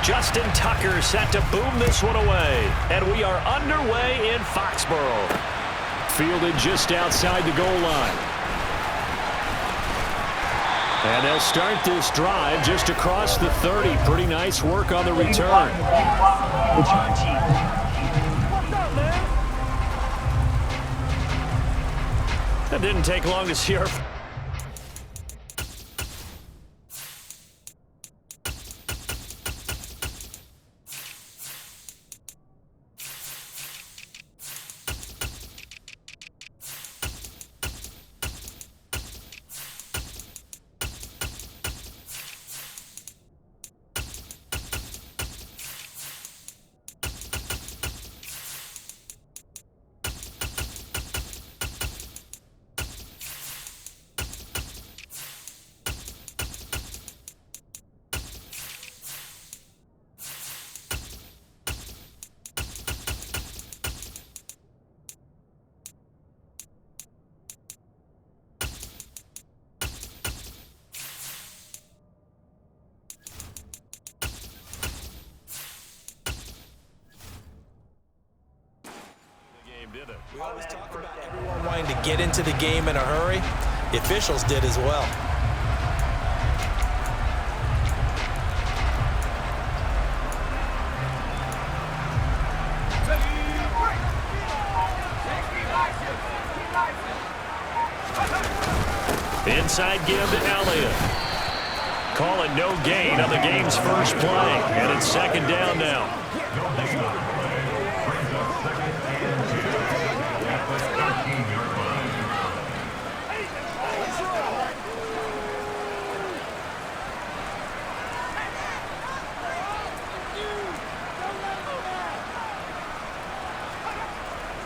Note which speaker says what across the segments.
Speaker 1: Justin Tucker set to boom this one away. And we are underway in Foxborough. Fielded just outside the goal line. And they'll start this drive just across the 30. Pretty nice work on the return. That didn't take long to see our...
Speaker 2: We always talk about everyone wanting to get into the game in a hurry. The officials did as well.
Speaker 1: Inside give to Elliott. Calling no gain on the game's first play. And it's second down now.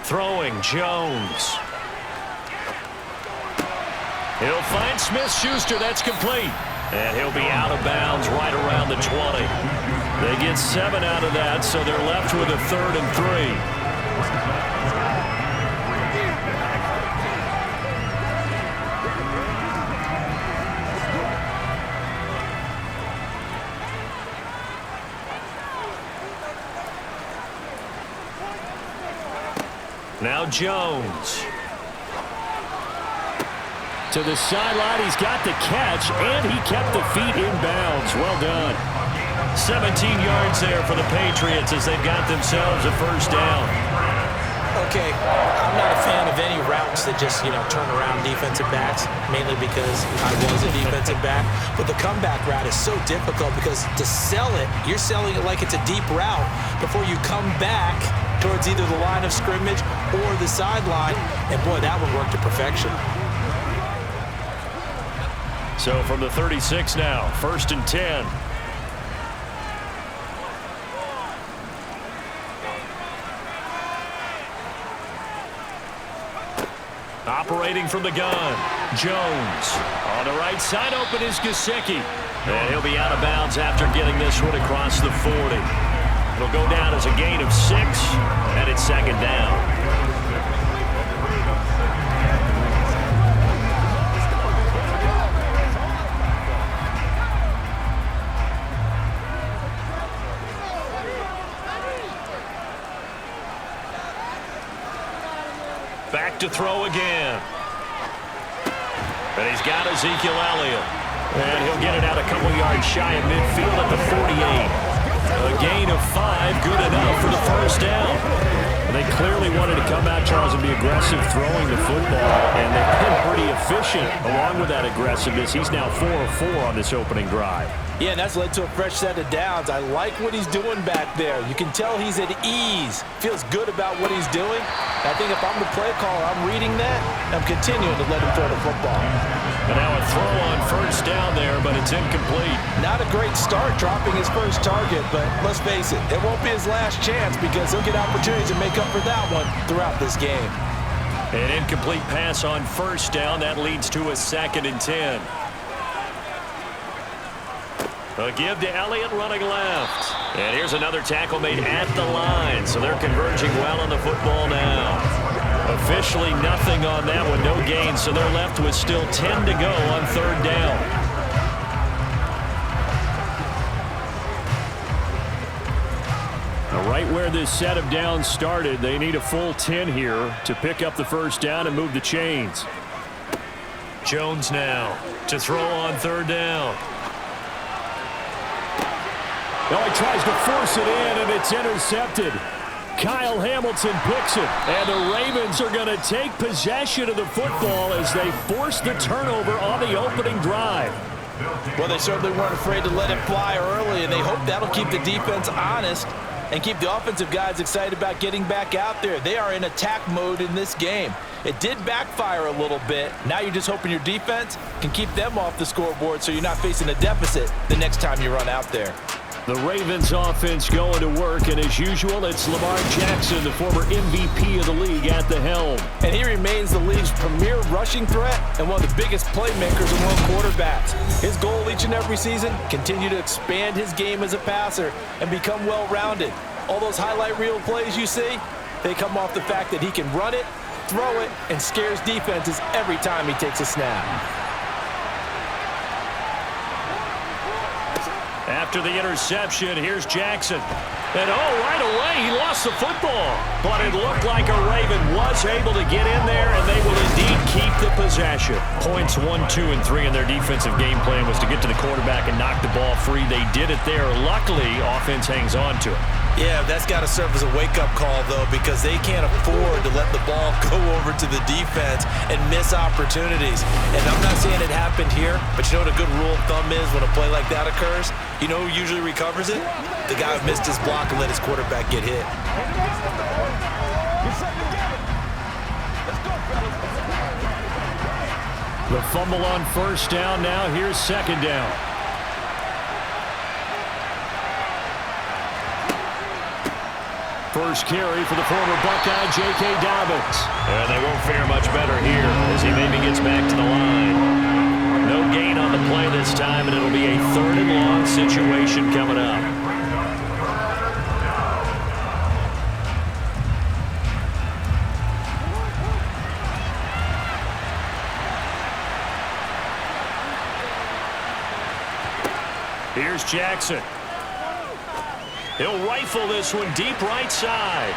Speaker 1: Throwing Jones. He'll find Smith-Schuster. That's complete. And he'll be out of bounds right around the 20. They get 7 out of that, so they're left with a 3rd and 3. Now Jones. To the sideline, he's got the catch, and he kept the feet in bounds. Well done. 17 yards there for the Patriots as they've got themselves a first down.
Speaker 2: Okay, I'm not a fan of any routes that just, turn around defensive backs, mainly because I was a defensive back. But the comeback route is so difficult because to sell it, you're selling it like it's a deep route before you come back towards either the line of scrimmage or the sideline. And, boy, that one worked to perfection.
Speaker 1: So from the 36 now, 1st and 10. Operating from the gun, Jones. On the right side, open is Gesicki. And he'll be out of bounds after getting this one across the 40. It'll go down as a gain of 6, and it's second down. Back to throw again. And he's got Ezekiel Elliott. And he'll get it out a couple yards shy of midfield at the 48. A gain of 5, good enough for the first down. They clearly wanted to come out, Charles, and be aggressive throwing the football, and they've been pretty efficient along with that aggressiveness. He's now 4 of 4 on this opening drive.
Speaker 2: Yeah, and that's led to a fresh set of downs. I like what he's doing back there. You can tell he's at ease. Feels good about what he's doing. I think if I'm the play caller, I'm reading that. I'm continuing to let him throw the football.
Speaker 1: And now a throw on first down there, but it's incomplete.
Speaker 2: Not a great start dropping his first target, but let's face it, it won't be his last chance because he'll get opportunities to make up for that one throughout this game.
Speaker 1: An incomplete pass on first down. That leads to a 2nd and 10. A give to Elliott running left. And here's another tackle made at the line. So they're converging well on the football now. Officially nothing on that one, no gain. So they're left with still 10 to go on 3rd down. Right where this set of downs started, they need a full 10 here to pick up the first down and move the chains. Jones now to throw on third down. Well, he tries to force it in, and it's intercepted. Kyle Hamilton picks it, and the Ravens are going to take possession of the football as they force the turnover on the opening drive.
Speaker 2: Well, they certainly weren't afraid to let it fly early, and they hope that'll keep the defense honest and keep the offensive guys excited about getting back out there. They are in attack mode in this game. It did backfire a little bit. Now you're just hoping your defense can keep them off the scoreboard so you're not facing a deficit the next time you run out there.
Speaker 1: The Ravens offense going to work, and as usual, it's Lamar Jackson, the former MVP of the league, at the helm.
Speaker 2: And he remains the league's premier rushing threat and one of the biggest playmakers among quarterbacks. His goal each and every season, continue to expand his game as a passer and become well-rounded. All those highlight reel plays you see, they come off the fact that he can run it, throw it, and scares defenses every time he takes a snap.
Speaker 1: After the interception, here's Jackson. And right away, he lost the football. But it looked like a Raven was able to get in there, and they will indeed keep the possession. Points 1, 2, and 3 in their defensive game plan was to get to the quarterback and knock the ball free. They did it there. Luckily, offense hangs on to it.
Speaker 2: Yeah, that's got to serve as a wake-up call, though, because they can't afford to let the ball go over to the defense and miss opportunities. And I'm not saying it happened here, but you know what a good rule of thumb is when a play like that occurs? You know who usually recovers it? The guy who missed his block and let his quarterback get hit.
Speaker 1: The fumble on first down now. Here's second down. First carry for the former Buckeye, J.K. Dobbins. And they won't fare much better here as he maybe gets back to the line. No gain on the play this time, and it'll be a third and long situation coming up. Here's Jackson. He'll rifle this one deep right side.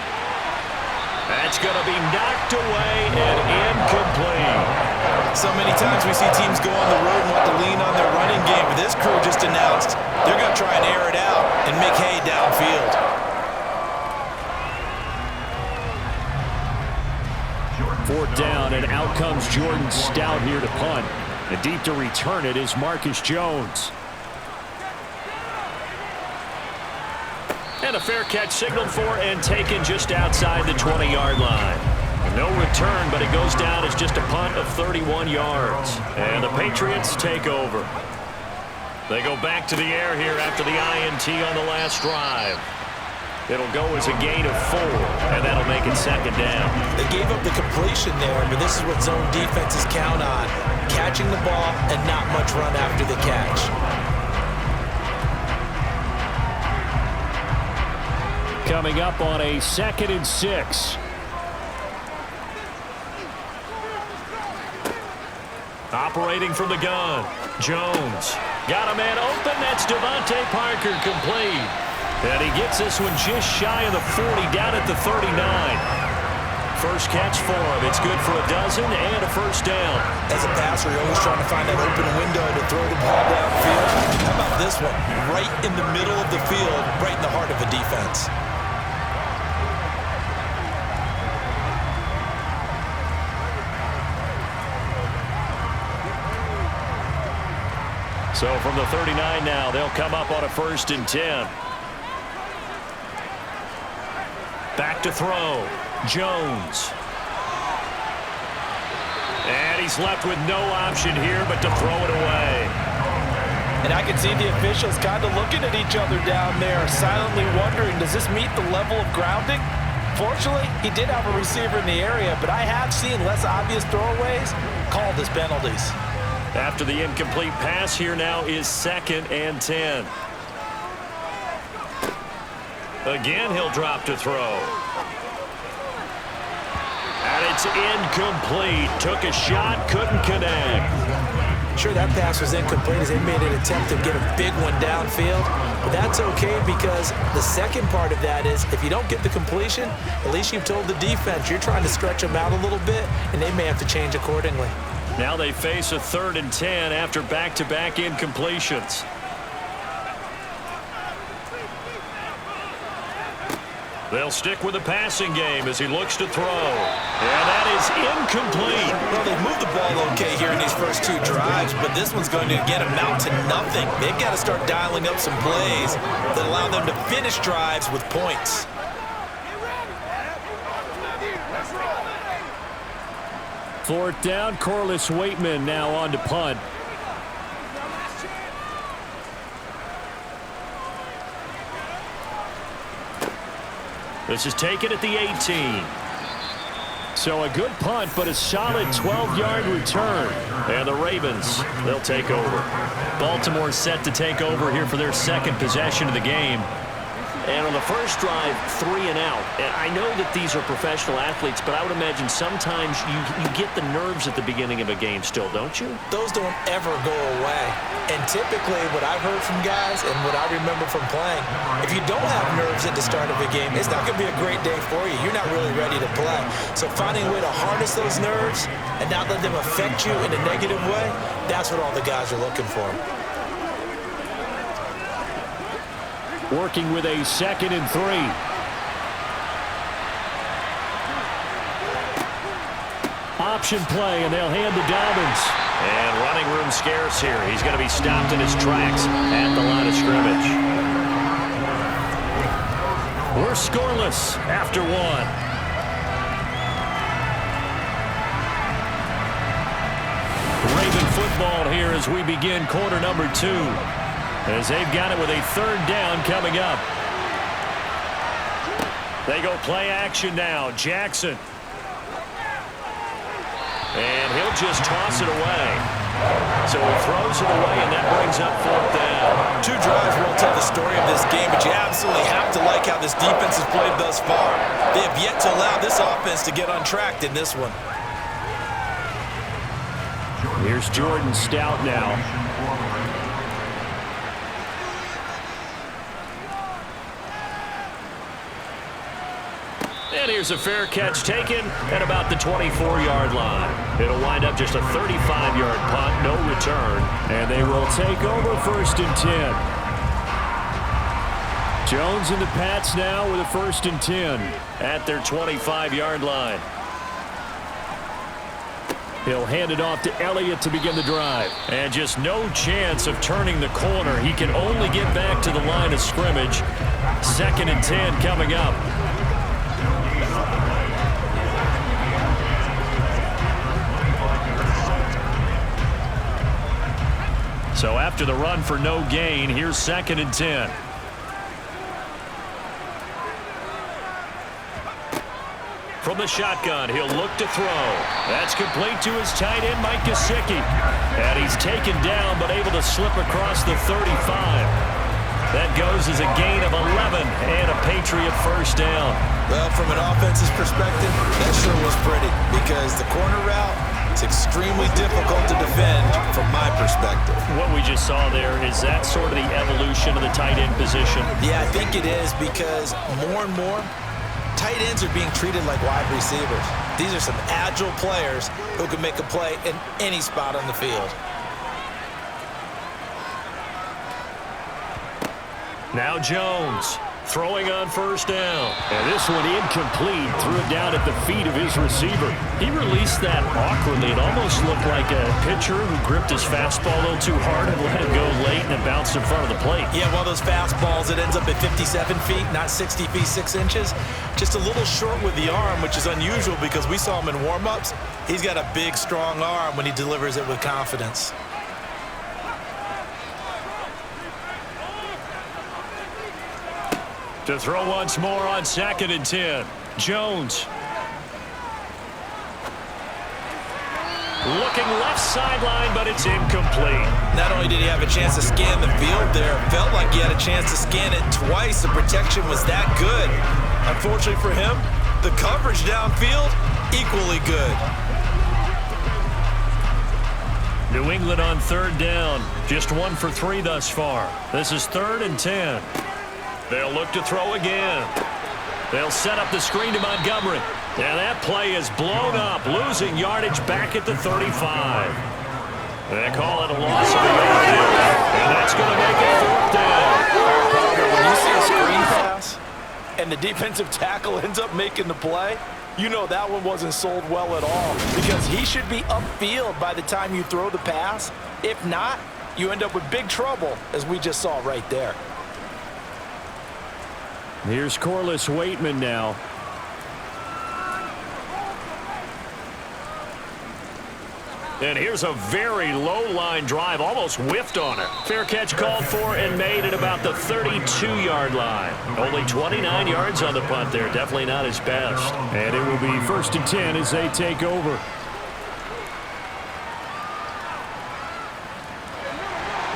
Speaker 1: That's going to be knocked away and incomplete.
Speaker 2: So many times we see teams go on the road and want to lean on their running game. But this crew just announced they're going to try and air it out and make hay downfield.
Speaker 1: Fourth down, and out comes Jordan Stout here to punt. And deep to return it is Marcus Jones. And a fair catch signaled for and taken just outside the 20-yard line. No return, but it goes down as just a punt of 31 yards. And the Patriots take over. They go back to the air here after the INT on the last drive. It'll go as a gain of 4, and that'll make it second down.
Speaker 2: They gave up the completion there, but this is what zone defenses count on. Catching the ball and not much run after the catch.
Speaker 1: Coming up on a 2nd and 6. Operating from the gun. Jones. Got a man open. That's Devontae Parker complete. And he gets this one just shy of the 40 down at the 39. First catch for him. It's good for a dozen and a first down.
Speaker 2: As a passer, you're always trying to find that open window to throw the ball downfield. How about this one? Right in the middle of the field, right in the heart of a defense.
Speaker 1: So from the 39 now, they'll come up on a 1st and 10. Back to throw. Jones. And he's left with no option here but to throw it away.
Speaker 2: And I can see the officials kind of looking at each other down there, silently wondering, does this meet the level of grounding? Fortunately, he did have a receiver in the area, but I have seen less obvious throwaways called as penalties.
Speaker 1: After the incomplete pass, here now is 2nd and 10. Again, he'll drop to throw. And it's incomplete. Took a shot, couldn't connect.
Speaker 2: Sure, that pass was incomplete as they made an attempt to get a big one downfield, but that's okay because the second part of that is if you don't get the completion, at least you've told the defense you're trying to stretch them out a little bit, and they may have to change accordingly.
Speaker 1: Now they face a 3rd and 10 after back-to-back incompletions. They'll stick with the passing game as he looks to throw. And that is incomplete.
Speaker 2: Well, they moved the ball okay here in these first 2 drives, but this one's going to again amount to nothing. They've got to start dialing up some plays that allow them to finish drives with points.
Speaker 1: Fourth down, Corliss Waitman now on to punt. This is taken at the 18. So a good punt, but a solid 12-yard return. And the Ravens, they'll take over. Baltimore set to take over here for their second possession of the game. And on the first drive, 3 and out. And I know that these are professional athletes, but I would imagine sometimes you get the nerves at the beginning of a game still, don't you?
Speaker 2: Those don't ever go away. And typically what I've heard from guys and what I remember from playing, if you don't have nerves at the start of a game, it's not going to be a great day for you. You're not really ready to play. So finding a way to harness those nerves and not let them affect you in a negative way, that's what all the guys are looking for.
Speaker 1: Working with a 2nd and 3. Option play, and they'll hand to Dobbins. And running room scarce here. He's going to be stopped in his tracks at the line of scrimmage. We're scoreless after 1. Raven football here as we begin quarter number 2. As they've got it with a 3rd down coming up. They go play action now. Jackson. And he'll just toss it away. So he throws it away, and that brings up 4th down.
Speaker 2: 2 drives won't tell the story of this game, but you absolutely have to like how this defense has played thus far. They have yet to allow this offense to get untracked in this one.
Speaker 1: Here's Jordan Stout now. And here's a fair catch taken at about the 24-yard line. It'll wind up just a 35-yard punt, no return. And they will take over 1st and 10. Jones and the Pats now with a 1st and 10 at their 25-yard line. He'll hand it off to Elliott to begin the drive. And just no chance of turning the corner. He can only get back to the line of scrimmage. 2nd and 10 coming up. So after the run for no gain, here's 2nd and 10. From the shotgun, he'll look to throw. That's complete to his tight end, Mike Gesicki. And he's taken down, but able to slip across the 35. That goes as a gain of 11 and a Patriot 1st down.
Speaker 2: Well, from an offense's perspective, that sure was pretty because the corner route, it's extremely difficult to defend from my perspective.
Speaker 1: What we just saw there, is that sort of the evolution of the tight end position?
Speaker 2: Yeah, I think it is because more and more, tight ends are being treated like wide receivers. These are some agile players who can make a play in any spot on the field.
Speaker 1: Now Jones throwing on 1st down. And this one incomplete. Threw it down at the feet of his receiver. He released that awkwardly. It almost looked like a pitcher who gripped his fastball a little too hard and let it go late and it bounced in front of the plate.
Speaker 2: Yeah, one of those fastballs, it ends up at 57 feet, not 60 feet, 6 inches. Just a little short with the arm, which is unusual because we saw him in warm-ups. He's got a big, strong arm when he delivers it with confidence.
Speaker 1: To throw once more on 2nd and 10. Jones. Looking left sideline, but it's incomplete.
Speaker 2: Not only did he have a chance to scan the field there, it felt like he had a chance to scan it twice. The protection was that good. Unfortunately for him, the coverage downfield, equally good.
Speaker 1: New England on third down. Just 1 for 3 thus far. This is 3rd and 10. They'll look to throw again. They'll set up the screen to Montgomery. And that play is blown up, losing yardage back at the 35. They call it a loss of the yard. And that's going to make it 4th down.
Speaker 3: When you see a screen pass and the defensive tackle ends up making the play, you know that one wasn't sold well at all, because he should be upfield by the time you throw the pass. If not, you end up with big trouble, as we just saw right there.
Speaker 1: Here's Corliss Waitman now. And here's a very low-line drive, almost whiffed on it. Fair catch called for and made at about the 32-yard line. Only 29 yards on the punt there. Definitely not his best. And it will be 1st and 10 as they take over.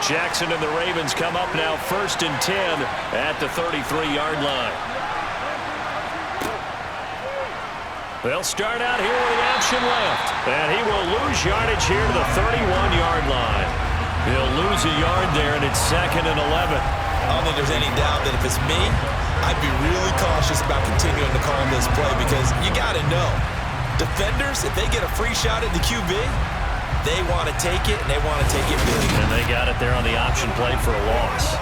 Speaker 1: Jackson and the Ravens come up now 1st and 10 at the 33-yard line. They'll start out here with the option left. And he will lose yardage here to the 31-yard line. He'll lose a yard there, and it's 2nd and 11.
Speaker 2: I don't think there's any doubt that if it's me, I'd be really cautious about continuing to call this play, because you got to know, defenders, if they get a free shot at the QB, they want to take it, and they want to take it big.
Speaker 1: And they got it there on the option play for a loss.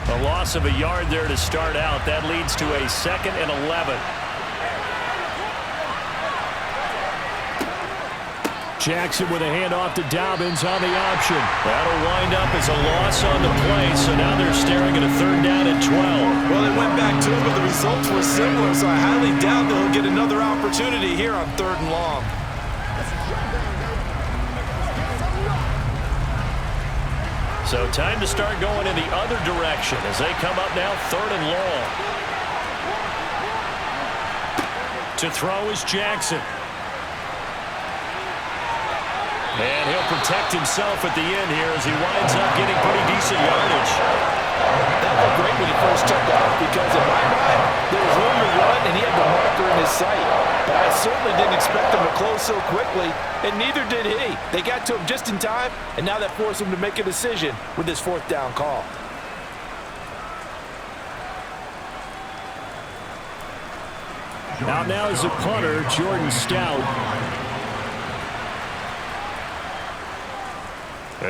Speaker 1: A loss of a yard there to start out. That leads to a 2nd and 11. Jackson with a handoff to Dobbins on the option. That'll wind up as a loss on the play, so now they're staring at a 3rd down and 12.
Speaker 3: Well, they went back to it, but the results were similar, so I highly doubt they'll get another opportunity here on 3rd and long.
Speaker 1: So time to start going in the other direction as they come up now 3rd and long. To throw is Jackson. And he'll protect himself at the end here as he winds up getting pretty decent yardage.
Speaker 3: That looked great when he first took off, because in my mind, there was room to run and he had the marker in his sight. But I certainly didn't expect him to close so quickly, and neither did he. They got to him just in time, and now that forced him to make a decision with this 4th down call.
Speaker 1: Out now is the punter, Jordan Stout.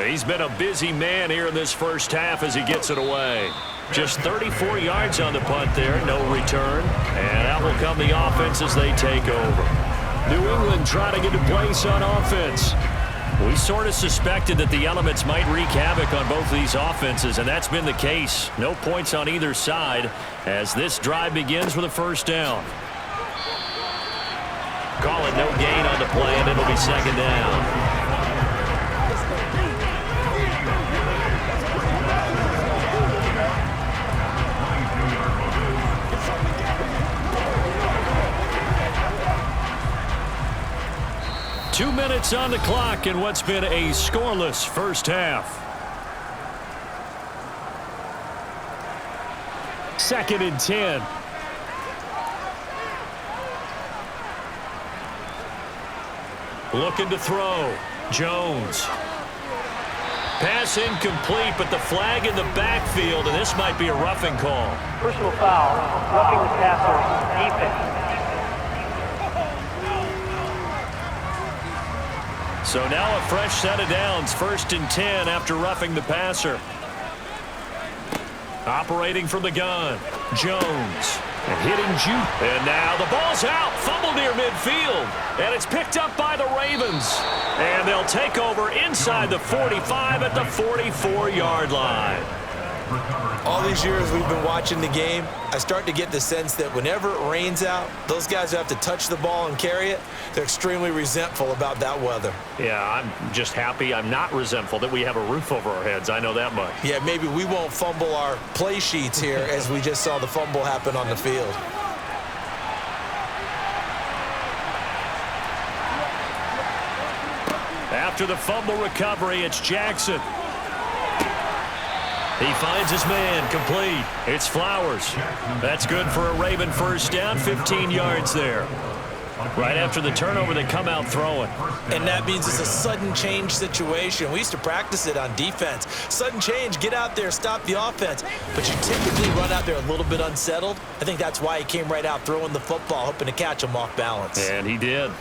Speaker 1: He's been a busy man here in this first half as he gets it away. Just 34 yards on the punt there, no return. And out will come the offense as they take over. New England trying to get a place on offense. We sort of suspected that the elements might wreak havoc on both these offenses, and that's been the case. No points on either side as this drive begins with a 1st down. Call it no gain on the play, and it'll be 2nd down. Two minutes on the clock in what's been a scoreless first half. 2nd and 10. Looking to throw. Jones. Pass incomplete, but the flag in the backfield, and this might be a roughing call.
Speaker 4: Personal foul, roughing the passer, defense.
Speaker 1: So now a fresh set of downs, 1st and 10 after roughing the passer. Operating from the gun, Jones. And hitting Jude. And now the ball's out. Fumble near midfield. And it's picked up by the Ravens. And they'll take over inside the 45 at the 44-yard line.
Speaker 2: All these years we've been watching the game, I start to get the sense that whenever it rains out, those guys who have to touch the ball and carry it, they're extremely resentful about that weather.
Speaker 1: Yeah, I'm just happy. I'm not resentful that we have a roof over our heads. I know that much.
Speaker 2: Yeah, maybe we won't fumble our play sheets here as we just saw the fumble happen on the field.
Speaker 1: After the fumble recovery, it's Jackson. He finds his man, complete. It's Flowers. That's good for a Raven 1st down, 15 yards there. Right after the turnover, they come out throwing.
Speaker 2: And that means it's a sudden change situation. We used to practice it on defense. Sudden change, get out there, stop the offense. But you typically run out there a little bit unsettled. I think that's why he came right out throwing the football, hoping to catch him off balance.
Speaker 1: And he did.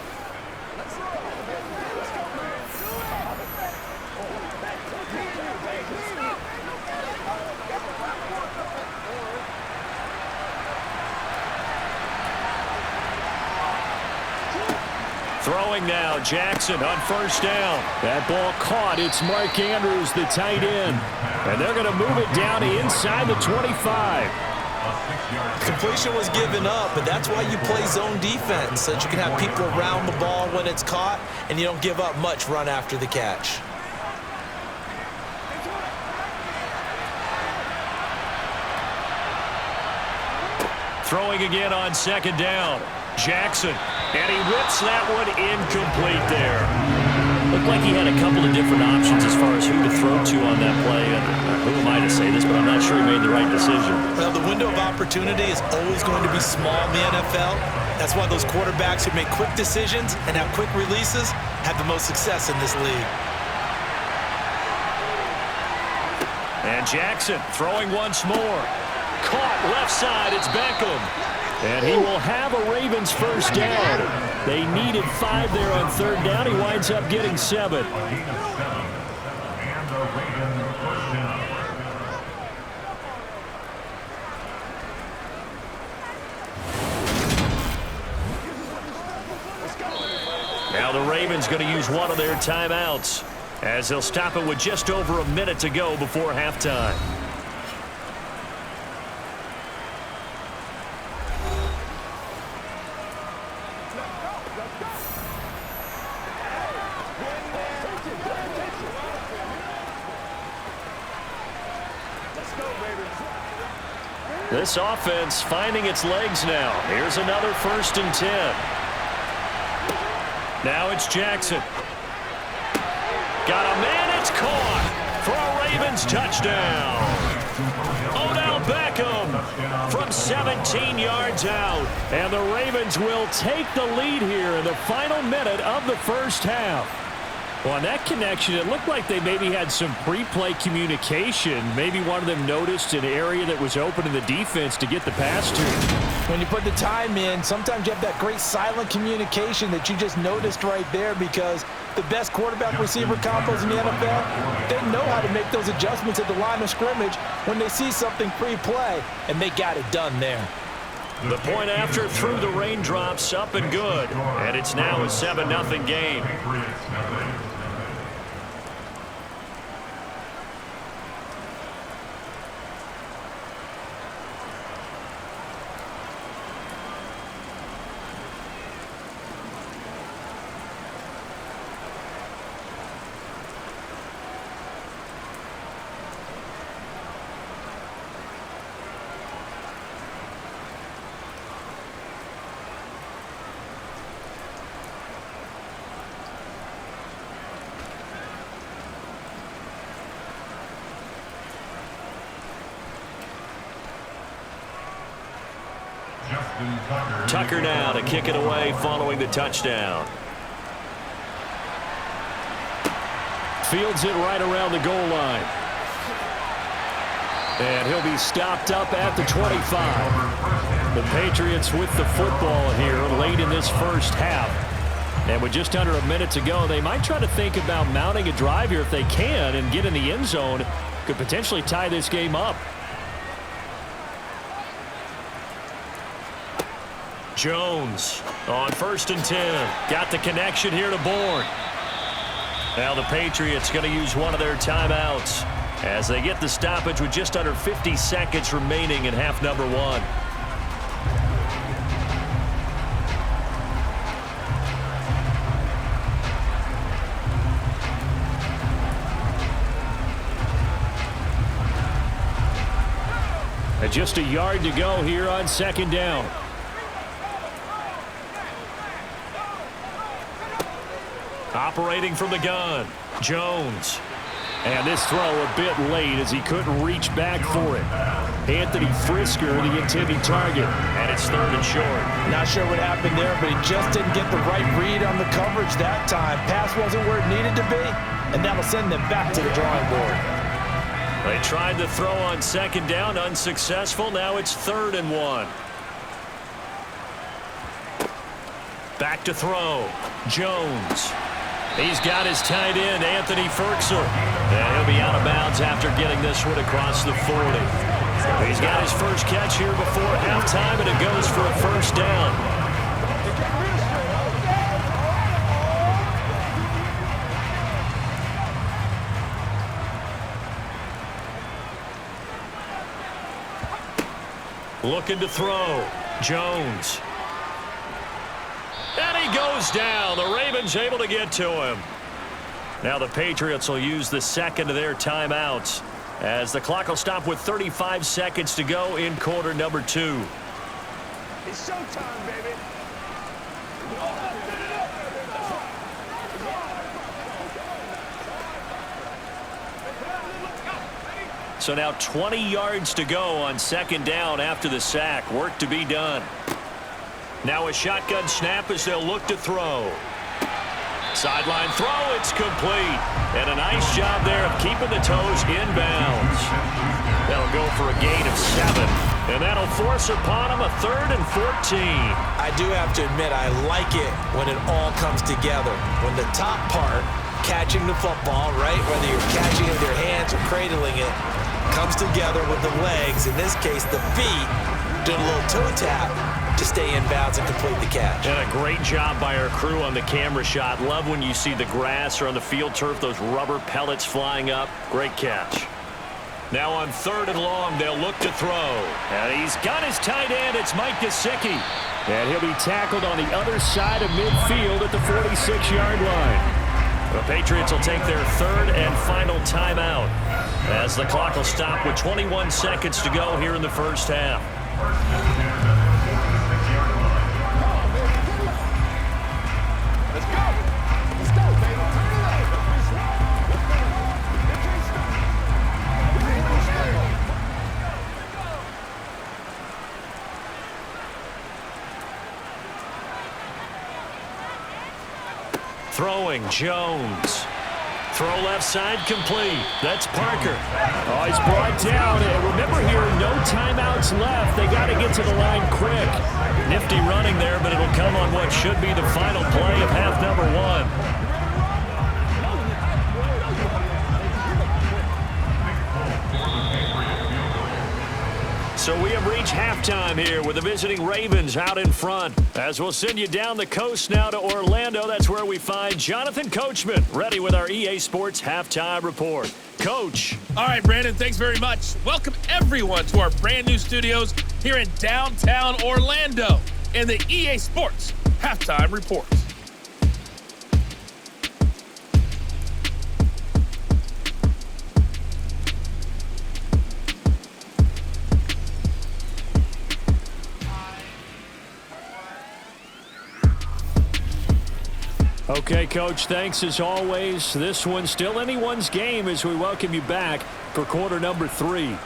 Speaker 1: Throwing now, Jackson on first down. That ball caught. It's Mark Andrews, the tight end. And they're going to move it down inside the 25.
Speaker 2: Completion was given up, but that's why you play zone defense, so that you can have people around the ball when it's caught, and you don't give up much run after the catch.
Speaker 1: Throwing again on second down. Jackson, and he whips that one incomplete there. Looked like he had a couple of different options as far as who to throw to on that play. And who am I to say this, but I'm not sure he made the right decision.
Speaker 2: Well, the window of opportunity is always going to be small in the NFL. That's why those quarterbacks who make quick decisions and have quick releases have the most success in this league.
Speaker 1: And Jackson throwing once more. Caught left side, it's Beckham. And he will have a Ravens first down. They needed 5 there on third down. He winds up getting 7. Now the Ravens going to use one of their timeouts as they'll stop it with just over a minute to go before halftime. This offense finding its legs now. Here's another 1st and 10. Now it's Jackson. Got a man, it's caught for a Ravens touchdown. Odell Beckham from 17 yards out. And the Ravens will take the lead here in the final minute of the first half. Well, on that connection, it looked like they maybe had some pre-play communication. Maybe one of them noticed an area that was open in the defense to get the pass to.
Speaker 3: When you put the time in, sometimes you have that great silent communication that you just noticed right there, because the best quarterback-receiver combos in the NFL, they know how to make those adjustments at the line of scrimmage when they see something pre-play, and they got it done there.
Speaker 1: The point after through the raindrops, up and good. And it's now a 7-0 game. Tucker now to kick it away following the touchdown. Fields it right around the goal line. And he'll be stopped up at the 25. The Patriots with the football here late in this first half. And with just under a minute to go, they might try to think about mounting a drive here if they can and get in the end zone. Could potentially tie this game up. Jones on 1st and 10. Got the connection here to Bourne. Now the Patriots going to use one of their timeouts as they get the stoppage with just under 50 seconds remaining in half number 1. And just a yard to go here on second down. Operating from the gun, Jones. And this throw a bit late as he couldn't reach back for it. Anthony Frisker, the intended target. And it's 3rd and short.
Speaker 3: Not sure what happened there, but he just didn't get the right read on the coverage that time. Pass wasn't where it needed to be, and that'll send them back to the drawing board.
Speaker 1: They tried to throw on second down, unsuccessful. Now it's 3rd and 1. Back to throw. Jones. He's got his tight end, Anthony Ferguson. And he'll be out of bounds after getting this one across the 40. He's got his first catch here before halftime, and it goes for a 1st down. Looking to throw. Jones. And he goes down. The Ravens able to get to him. Now the Patriots will use the second of their timeouts, as the clock will stop with 35 seconds to go in quarter number 2.
Speaker 5: It's showtime, baby.
Speaker 1: So now 20 yards to go on second down after the sack. Work to be done. Now a shotgun snap as they'll look to throw. Sideline throw, it's complete. And a nice job there of keeping the toes inbounds. That'll go for a gain of 7. And that'll force upon him a 3rd and 14.
Speaker 2: I do have to admit, I like it when it all comes together. When the top part, catching the football, right, whether you're catching it with your hands or cradling it, comes together with the legs, in this case the feet, doing a little toe tap to stay in bounds and complete the catch.
Speaker 1: And a great job by our crew on the camera shot. Love when you see the grass or on the field turf, those rubber pellets flying up. Great catch. Now on 3rd and long, they'll look to throw. And he's got his tight end. It's Mike Gesicki. And he'll be tackled on the other side of midfield at the 46-yard line. The Patriots will take their 3rd and final timeout, as the clock will stop with 21 seconds to go here in the first half.
Speaker 5: Let's go. Let's go, baby. Turn it up.
Speaker 1: Throwing, Jones. Throw left side, complete. That's Parker. Oh, he's brought down. And remember here, no timeouts left. They got to get to the line quick. Nifty running there, but it'll come on what should be the final play of half number 1. So we have reached halftime here with the visiting Ravens out in front. As we'll send you down the coast now to Orlando, that's where we find Jonathan Coachman, ready with our EA Sports Halftime Report. Coach.
Speaker 6: All right, Brandon, thanks very much. Welcome everyone to our brand new studios here in downtown Orlando in the EA Sports Halftime Report.
Speaker 1: Okay, Coach, thanks as always. This one's still anyone's game as we welcome you back for quarter number 3.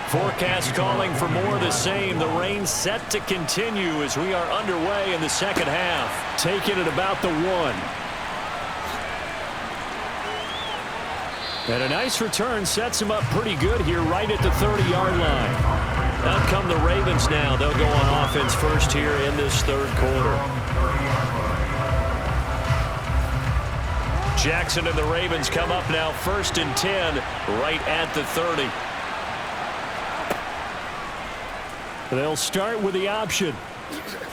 Speaker 1: Forecast calling for more of the same. The rain set to continue as we are underway in the second half. Taking it about the 1. And a nice return sets him up pretty good here right at the 30-yard line. Out come the Ravens now. They'll go on offense first here in this 3rd quarter. Jackson and the Ravens come up now 1st and 10 right at the 30. They'll start with the option.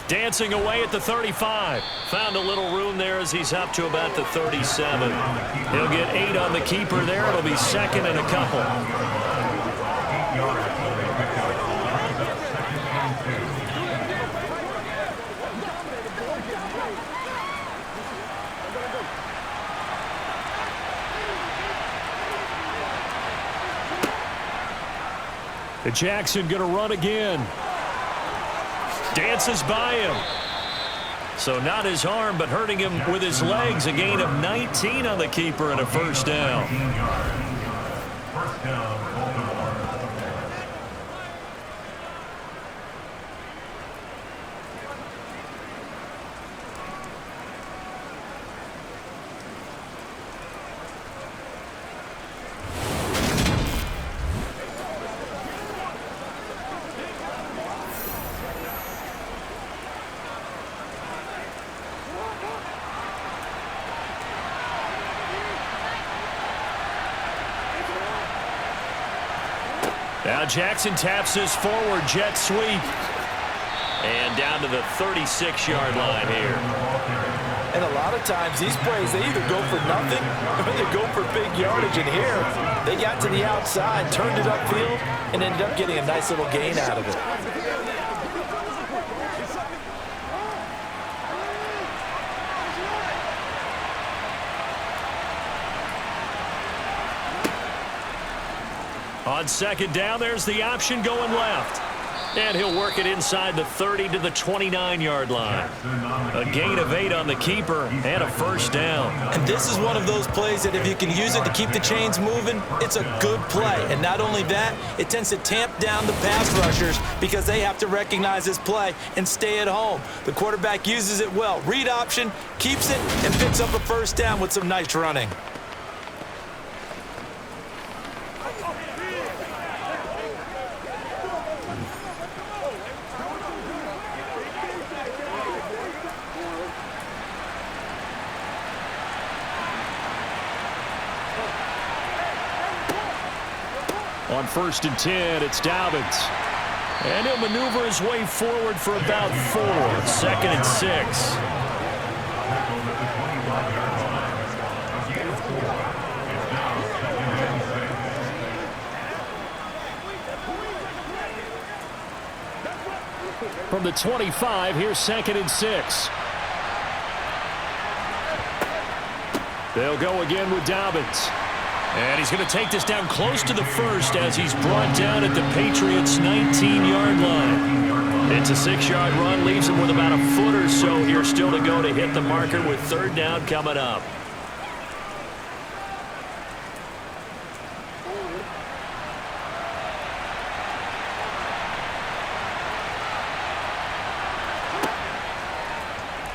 Speaker 1: Dancing away at the 35. Found a little room there as he's up to about the 37. He'll get 8 on the keeper there. It'll be second and a couple. Jackson going to run again. Dances by him. So not his arm, but hurting him with his legs. A gain of 19 on the keeper and a first down. Now Jackson taps his forward jet sweep. And down to the 36-yard line here.
Speaker 3: And a lot of times these plays, they either go for nothing or they go for big yardage. And here, they got to the outside, turned it upfield, and ended up getting a nice little gain out of it.
Speaker 1: On second down, there's the option going left. And he'll work it inside the 30 to the 29-yard line. A gain of 8 on the keeper and a first down.
Speaker 2: And this is one of those plays that if you can use it to keep the chains moving, it's a good play. And not only that, it tends to tamp down the pass rushers because they have to recognize this play and stay at home. The quarterback uses it well. Read option, keeps it, and picks up a first down with some nice running.
Speaker 1: On 1st and 10, it's Dobbins. And he'll maneuver his way forward for about 4. 2nd and 6. From the 25, here's 2nd and 6. They'll go again with Dobbins. And he's going to take this down close to the first as he's brought down at the Patriots' 19-yard line. It's a 6-yard run, leaves him with about a foot or so here still to go to hit the marker with 3rd down coming up.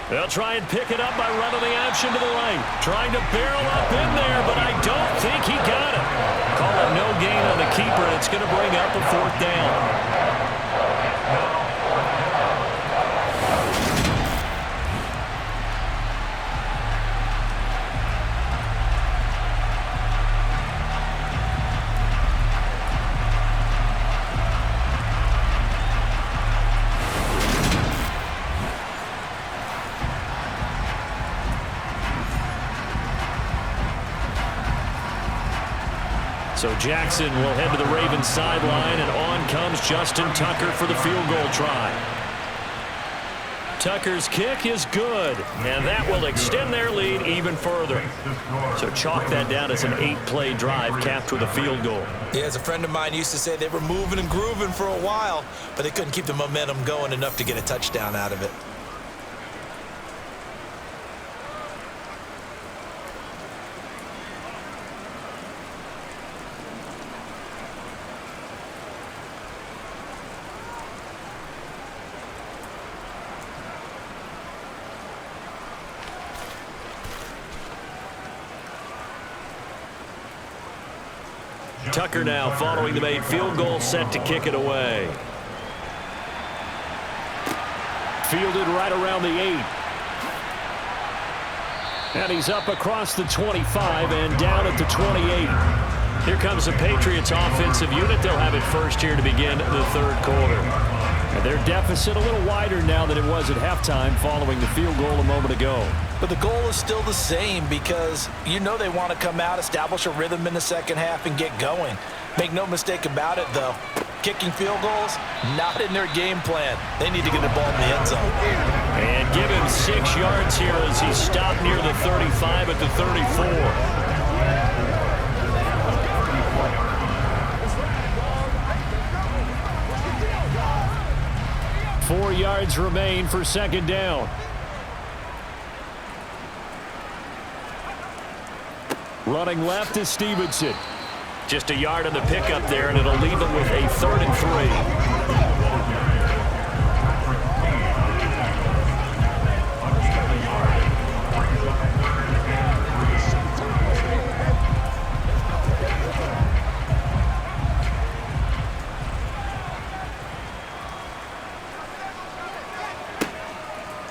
Speaker 1: They'll try and pick it up by running the option to the right. Trying to barrel up in there, but I don't think he got it. Call it no gain on the keeper, and it's going to bring up a 4th down. So Jackson will head to the Ravens sideline, and on comes Justin Tucker for the field goal try. Tucker's kick is good, and that will extend their lead even further. So chalk that down as an 8-play drive capped with a field goal.
Speaker 2: Yeah, as a friend of mine used to say, they were moving and grooving for a while, but they couldn't keep the momentum going enough to get a touchdown out of it.
Speaker 1: Tucker now following the made field goal, set to kick it away. Fielded right around the 8. And he's up across the 25 and down at the 28. Here comes the Patriots offensive unit. They'll have it first here to begin the 3rd quarter. And their deficit a little wider now than it was at halftime following the field goal a moment ago.
Speaker 3: But the goal is still the same because you know they want to come out, establish a rhythm in the second half, and get going. Make no mistake about it, though. Kicking field goals, not in their game plan. They need to get the ball in the end zone.
Speaker 1: And give him 6 yards here as he stopped near the 35 at the 34. 4 yards remain for second down. Running left is Stevenson. Just a yard on the pickup there, and it'll leave him with a 3rd and 3.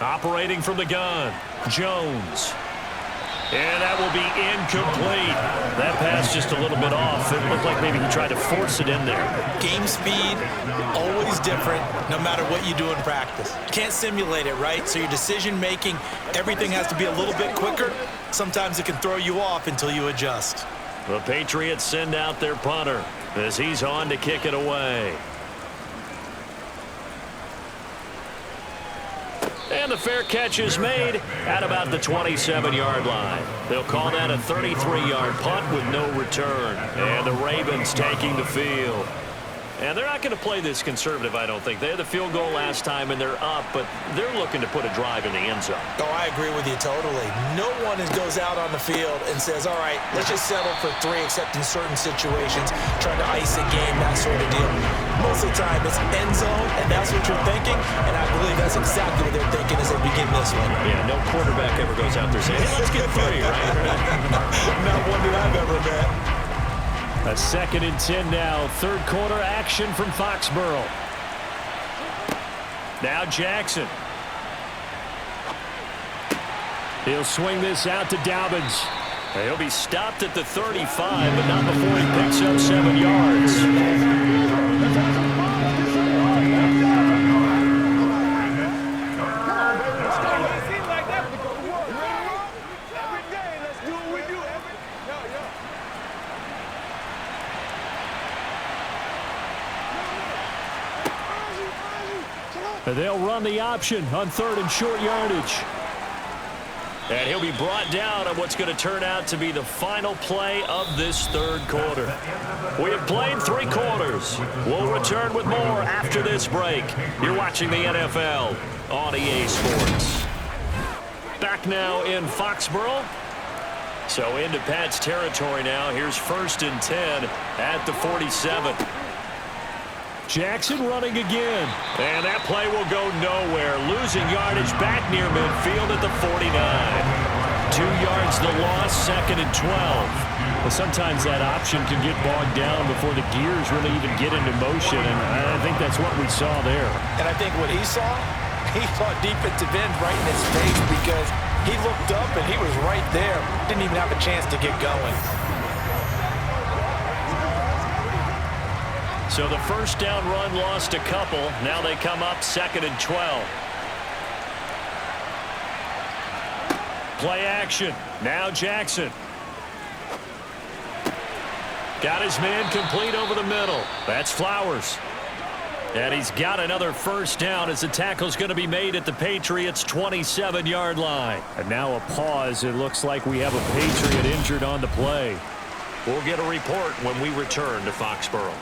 Speaker 1: Operating from the gun, Jones. And that will be incomplete. That pass just a little bit off. It looked like maybe he tried to force it in there.
Speaker 2: Game speed, always different, no matter what you do in practice. You can't simulate it, right? So your decision-making, everything has to be a little bit quicker. Sometimes it can throw you off until you adjust.
Speaker 1: The Patriots send out their punter as he's on to kick it away. And the fair catch is made at about the 27-yard line. They'll call that a 33-yard punt with no return. And the Ravens taking the field. And they're not going to play this conservative, I don't think. They had the field goal last time, and they're up, but they're looking to put a drive in the end zone.
Speaker 2: Oh, I agree with you totally. No one goes out on the field and says, all right, let's just settle for 3, except in certain situations, trying to ice a game, that sort of deal. Most of the time, it's end zone, and that's what you're thinking, and I believe that's exactly what they're thinking as they begin this one.
Speaker 1: Yeah, no quarterback ever goes out there saying, hey, let's get 3, right?
Speaker 2: Not one that I've ever met.
Speaker 1: A 2nd and 10 now. 3rd quarter action from Foxborough. Now Jackson. He'll swing this out to Dobbins. He'll be stopped at the 35, but not before he picks up 7 yards. They'll run the option on 3rd and short yardage. And he'll be brought down on what's going to turn out to be the final play of this 3rd quarter. We have played 3 quarters. We'll return with more after this break. You're watching the NFL on EA Sports. Back now in Foxborough. So into Pat's territory now. Here's 1st and 10 at the 47. Jackson running again. And that play will go nowhere. Losing yardage back near midfield at the 49. 2 yards the loss, 2nd and 12. Well, sometimes that option can get bogged down before the gears really even get into motion, and I think that's what we saw there.
Speaker 3: And I think what he saw defensive end right in his face because he looked up and he was right there. Didn't even have a chance to get going.
Speaker 1: So the 1st down run lost a couple. Now they come up 2nd and 12. Play action. Now Jackson. Got his man complete over the middle. That's Flowers. And he's got another 1st down as the tackle's going to be made at the Patriots' 27-yard line. And now a pause. It looks like we have a Patriot injured on the play. We'll get a report when we return to Foxborough.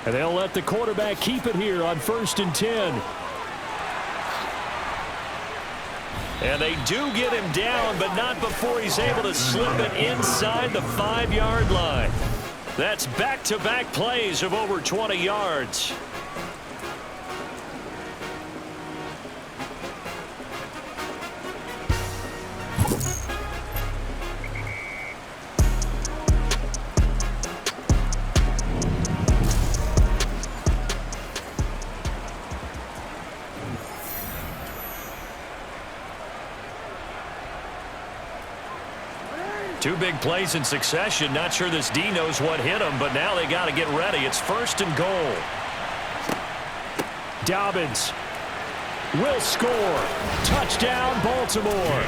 Speaker 1: And they'll let the quarterback keep it here on 1st and 10. And they do get him down, but not before he's able to slip it inside the 5-yard line. That's back-to-back plays of over 20 yards. big plays in succession. Not sure this D knows what hit him, but now they got to get ready. It's 1st and goal. Dobbins will score. Touchdown, Baltimore.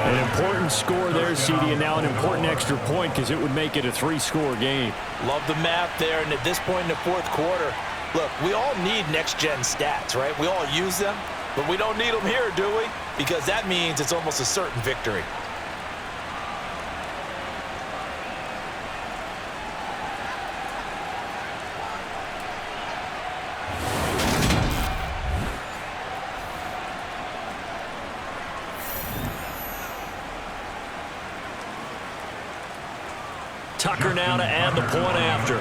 Speaker 1: An important score there, CD, and now an important extra point because it would make it a 3-score game.
Speaker 2: Love the math there, and at this point in the 4th quarter, look, we all need next-gen stats, right? We all use them, but we don't need them here, do we? Because that means it's almost a certain victory.
Speaker 1: Tucker now to add the point after.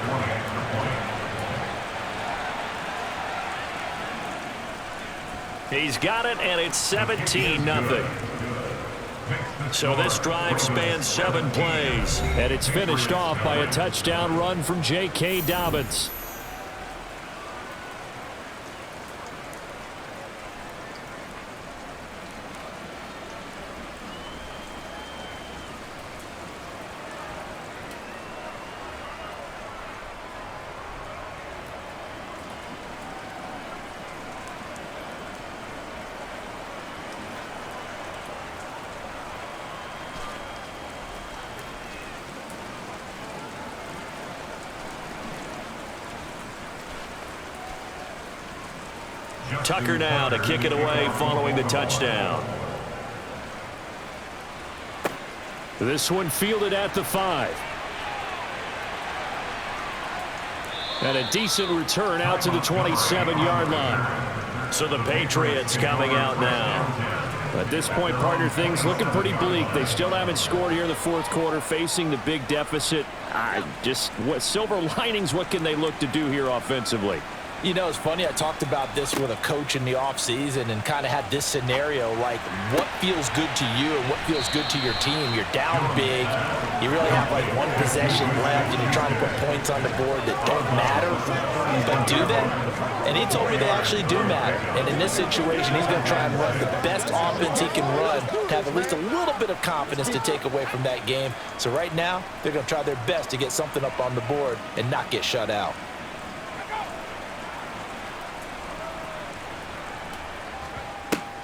Speaker 1: He's got it, and it's 17-0. So this drive spans 7 plays, and it's finished off by a touchdown run from J.K. Dobbins. Tucker now to kick it away following the touchdown. This one fielded at the 5. And a decent return out to the 27-yard line. So the Patriots coming out now. At this point, partner, things looking pretty bleak. They still haven't scored here in the 4th quarter, facing the big deficit. What silver linings, what can they look to do here offensively?
Speaker 2: You know, it's funny, I talked about this with a coach in the offseason and kind of had this scenario, like what feels good to you and what feels good to your team. You're down big, you really have like 1 possession left, and you're trying to put points on the board that don't matter, but do they? And he told me they actually do matter. And in this situation, he's going to try and run the best offense he can run to have at least a little bit of confidence to take away from that game. So right now, they're going to try their best to get something up on the board and not get shut out.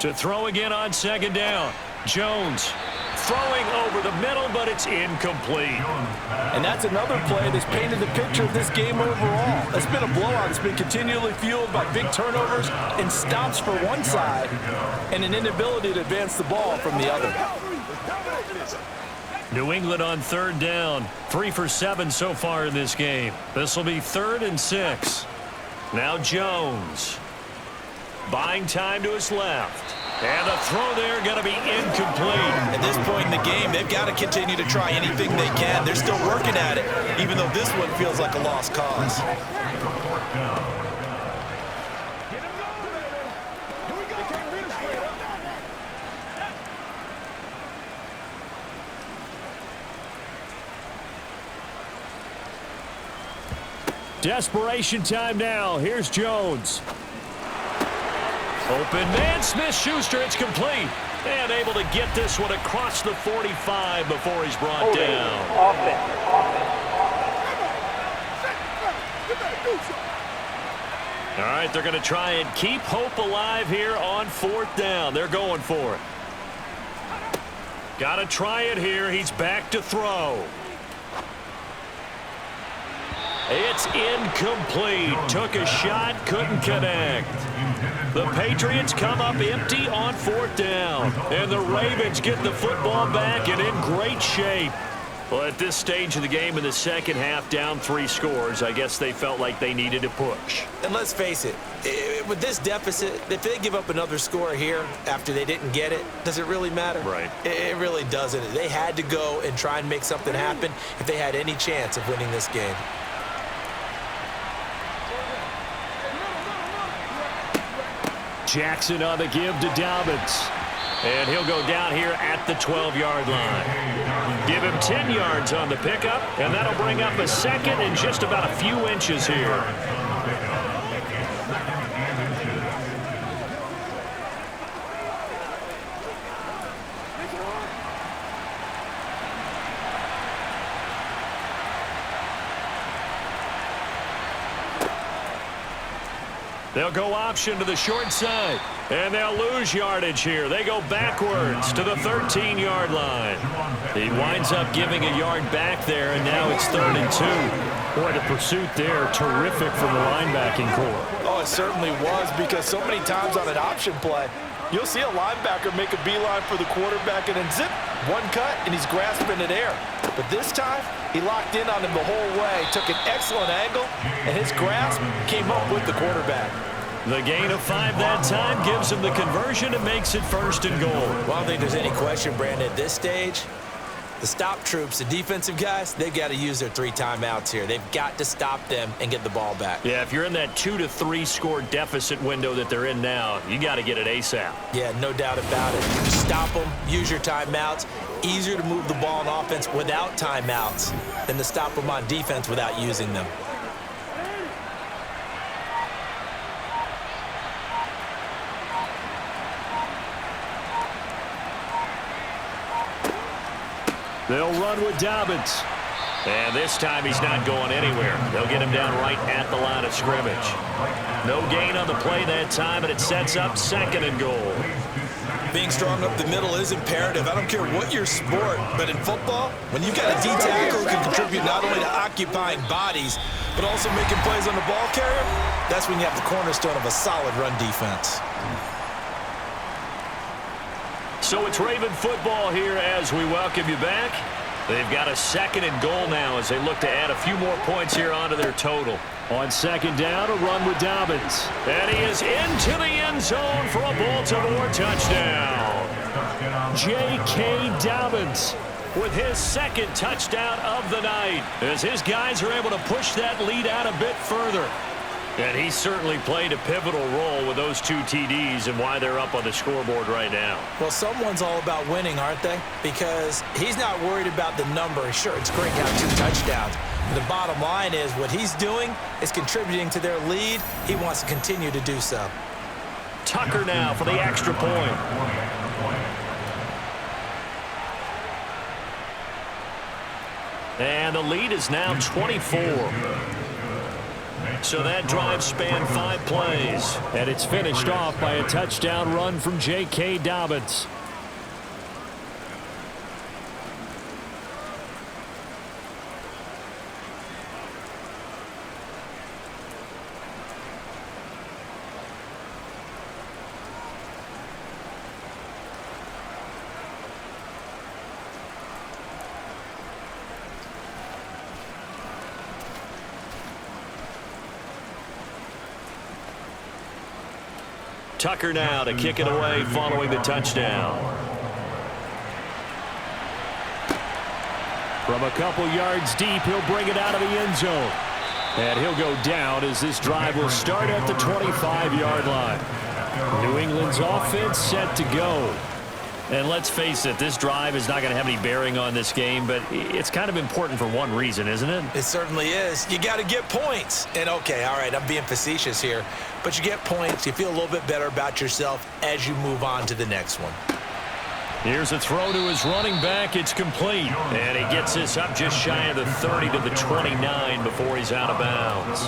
Speaker 1: To throw again on 2nd down. Jones throwing over the middle, but it's incomplete.
Speaker 3: And that's another play that's painted the picture of this game overall. It's been a blowout. It's been continually fueled by big turnovers and stops for one side and an inability to advance the ball from the other.
Speaker 1: New England on 3rd down. 3 for 7 so far in this game. This will be 3rd and 6. Now Jones. Buying time to his left. And the throw there going to be incomplete.
Speaker 2: At this point in the game, they've got to continue to try anything they can. They're still working at it, even though this one feels like a lost cause.
Speaker 1: Desperation time now. Here's Jones. Open man, Smith-Schuster, it's complete. And able to get this one across the 45 before he's brought down. All right, they're going to try and keep hope alive here on 4th down. They're going for it. Got to try it here. He's back to throw. It's incomplete. Took a shot, couldn't connect. The Patriots come up empty on 4th down. And the Ravens get the football back and in great shape. Well, at this stage of the game in the 2nd half, down 3 scores, I guess they felt like they needed to push.
Speaker 2: And let's face it, with this deficit, if they give up another score here after they didn't get it, does it really matter?
Speaker 1: Right.
Speaker 2: It really doesn't. They had to go and try and make something happen if they had any chance of winning this game.
Speaker 1: Jackson on the give to Dobbins. And he'll go down here at the 12-yard line. Give him 10 yards on the pickup, and that'll bring up a 2nd and just about a few inches here. They'll go option to the short side, and they'll lose yardage here. They go backwards to the 13-yard line. He winds up giving a yard back there, and now it's 3rd and 2. Boy, the pursuit there, terrific from the linebacking core.
Speaker 3: Oh, it certainly was, because so many times on an option play, you'll see a linebacker make a beeline for the quarterback and then zip, one cut, and he's grasping it air. But this time, he locked in on him the whole way, took an excellent angle, and his grasp came up with the quarterback.
Speaker 1: The gain of 5 that time gives him the conversion and makes it 1st and goal.
Speaker 2: Well, I don't think there's any question, Brandon, at this stage, the stop troops, the defensive guys, they've got to use their 3 timeouts here. They've got to stop them and get the ball back.
Speaker 1: Yeah, if you're in that 2 to 3 score deficit window that they're in now, you got to get it ASAP.
Speaker 2: Yeah, no doubt about it. Stop them, use your timeouts. Easier to move the ball on offense without timeouts than to stop them on defense without using them.
Speaker 1: They'll run with Dobbins. And this time he's not going anywhere. They'll get him down right at the line of scrimmage. No gain on the play that time, and it sets up 2nd and goal.
Speaker 2: Being strong up the middle is imperative. I don't care what your sport, but in football, when you've got a D tackle who can contribute not only to occupying bodies, but also making plays on the ball carrier, that's when you have the cornerstone of a solid run defense.
Speaker 1: So it's Raven football here as we welcome you back. They've got a 2nd and goal now as they look to add a few more points here onto their total. On 2nd down, a run with Dobbins. And he is into the end zone for a Baltimore touchdown. J.K. Dobbins with his 2nd touchdown of the night as his guys are able to push that lead out a bit further. And he certainly played a pivotal role with those 2 TDs and why they're up on the scoreboard right now.
Speaker 2: Well, someone's all about winning, aren't they? Because he's not worried about the number. Sure, it's great to have 2 touchdowns. The bottom line is what he's doing is contributing to their lead. He wants to continue to do so.
Speaker 1: Tucker now for the extra point. And the lead is now 24. So that drive spanned 5 plays. And it's finished off by a touchdown run from J.K. Dobbins. Tucker now to kick it away following the touchdown. From a couple yards deep, he'll bring it out of the end zone. And he'll go down as this drive will start at the 25-yard line. New England's offense set to go. And let's face it, this drive is not going to have any bearing on this game, but it's kind of important for one reason, isn't it?
Speaker 2: It certainly is. You got to get points. And, okay, all right, I'm being facetious here, but you get points. You feel a little bit better about yourself as you move on to the next one.
Speaker 1: Here's a throw to his running back. It's complete. And he gets this up just shy of the 30 to the 29 before he's out of bounds.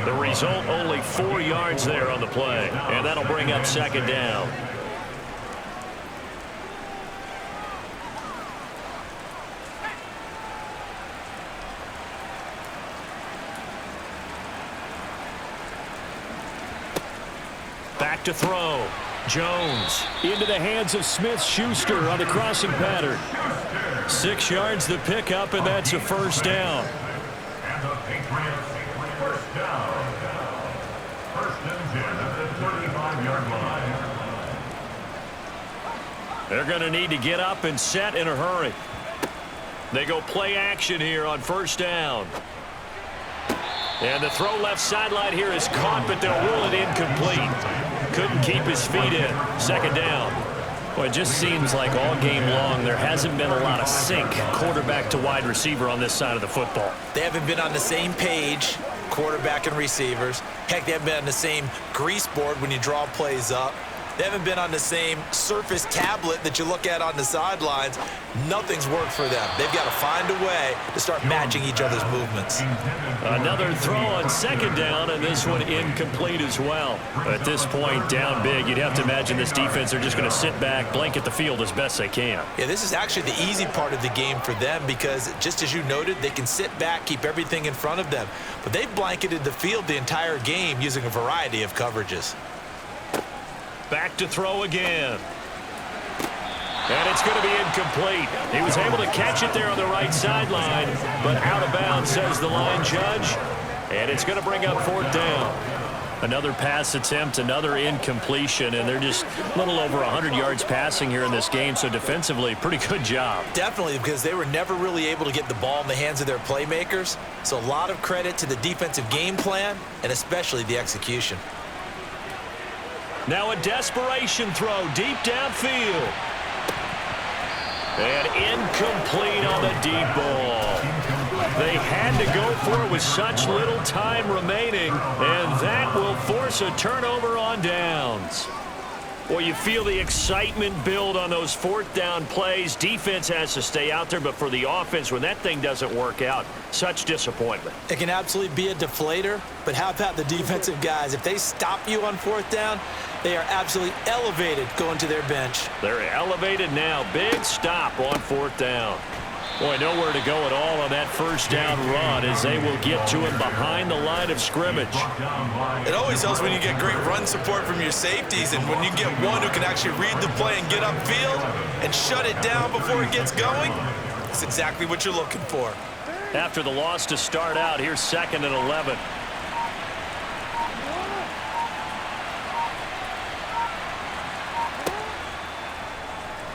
Speaker 1: The result, only 4 yards there on the play. And that'll bring up 2nd down. Back to throw. Jones into the hands of Smith-Schuster on the crossing pattern. 6 yards the pickup, and that's a 1st down.
Speaker 5: And the Patriots first down. 1st and 10 at the 35-yard line.
Speaker 1: They're going to need to get up and set in a hurry. They go play action here on 1st down. And the throw left sideline here is caught, but they'll rule it incomplete. Couldn't keep his feet in. 2nd down. Well, it just seems like all game long there hasn't been a lot of sync quarterback to wide receiver on this side of the football.
Speaker 2: They haven't been on the same page, quarterback and receivers. Heck, they haven't been on the same grease board when you draw plays up. They haven't been on the same Surface tablet that you look at on the sidelines. Nothing's worked for them. They've got to find a way to start matching each other's movements.
Speaker 1: Another throw on second down, and this one incomplete as well. At this point, down big, you'd have to imagine this defense are just going to sit back, blanket the field as best they can.
Speaker 2: Yeah, this is actually the easy part of the game for them because, just as you noted, they can sit back, keep everything in front of them. But they've blanketed the field the entire game using a variety of coverages.
Speaker 1: Back to throw again. And it's going to be incomplete. He was able to catch it there on the right sideline, but out of bounds, says the line judge. And it's going to bring up fourth down. Another pass attempt, another incompletion, and they're just a little over 100 yards passing here in this game, so defensively, pretty good job.
Speaker 2: Definitely, because they were never really able to get the ball in the hands of their playmakers. So a lot of credit to the defensive game plan, and especially the execution.
Speaker 1: Now a desperation throw deep downfield. And incomplete on the deep ball. They had to go for it with such little time remaining, and that will force a turnover on downs. Well, you feel the excitement build on those fourth down plays. Defense has to stay out there, but for the offense, when that thing doesn't work out, such disappointment.
Speaker 2: It can absolutely be a deflator, but how about the defensive guys? If they stop you on fourth down, they are absolutely elevated going to their bench.
Speaker 1: They're elevated now. Big stop on fourth down. Boy, nowhere to go at all on that first down run as they will get to him behind the line of scrimmage.
Speaker 3: It always helps when you get great run support from your safeties, and when you get one who can actually read the play and get upfield and shut it down before it gets going, that's exactly what you're looking for.
Speaker 1: After the loss to start out, here's 2nd and 11.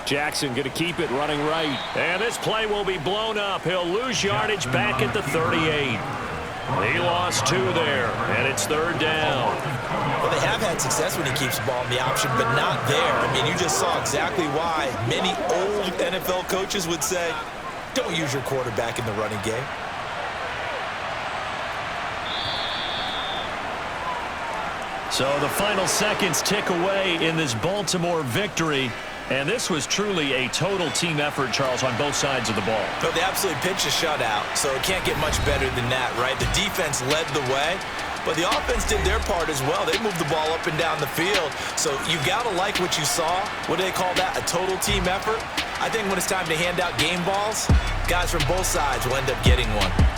Speaker 1: Jackson going to keep it running right. And this play will be blown up. He'll lose yardage back at the 38. He lost 2 there, and it's 3rd down.
Speaker 2: Well, they have had success when he keeps the ball in the option, but not there. I mean, you just saw exactly why many old NFL coaches would say, don't use your quarterback in the running game.
Speaker 1: So the final seconds tick away in this Baltimore victory. And this was truly a total team effort, Charles, on both sides of the ball.
Speaker 2: But they absolutely pitched a shutout, so it can't get much better than that, right? The defense led the way, but the offense did their part as well. They moved the ball up and down the field, so you got to like what you saw. What do they call that, a total team effort? I think when it's time to hand out game balls, guys from both sides will end up getting one.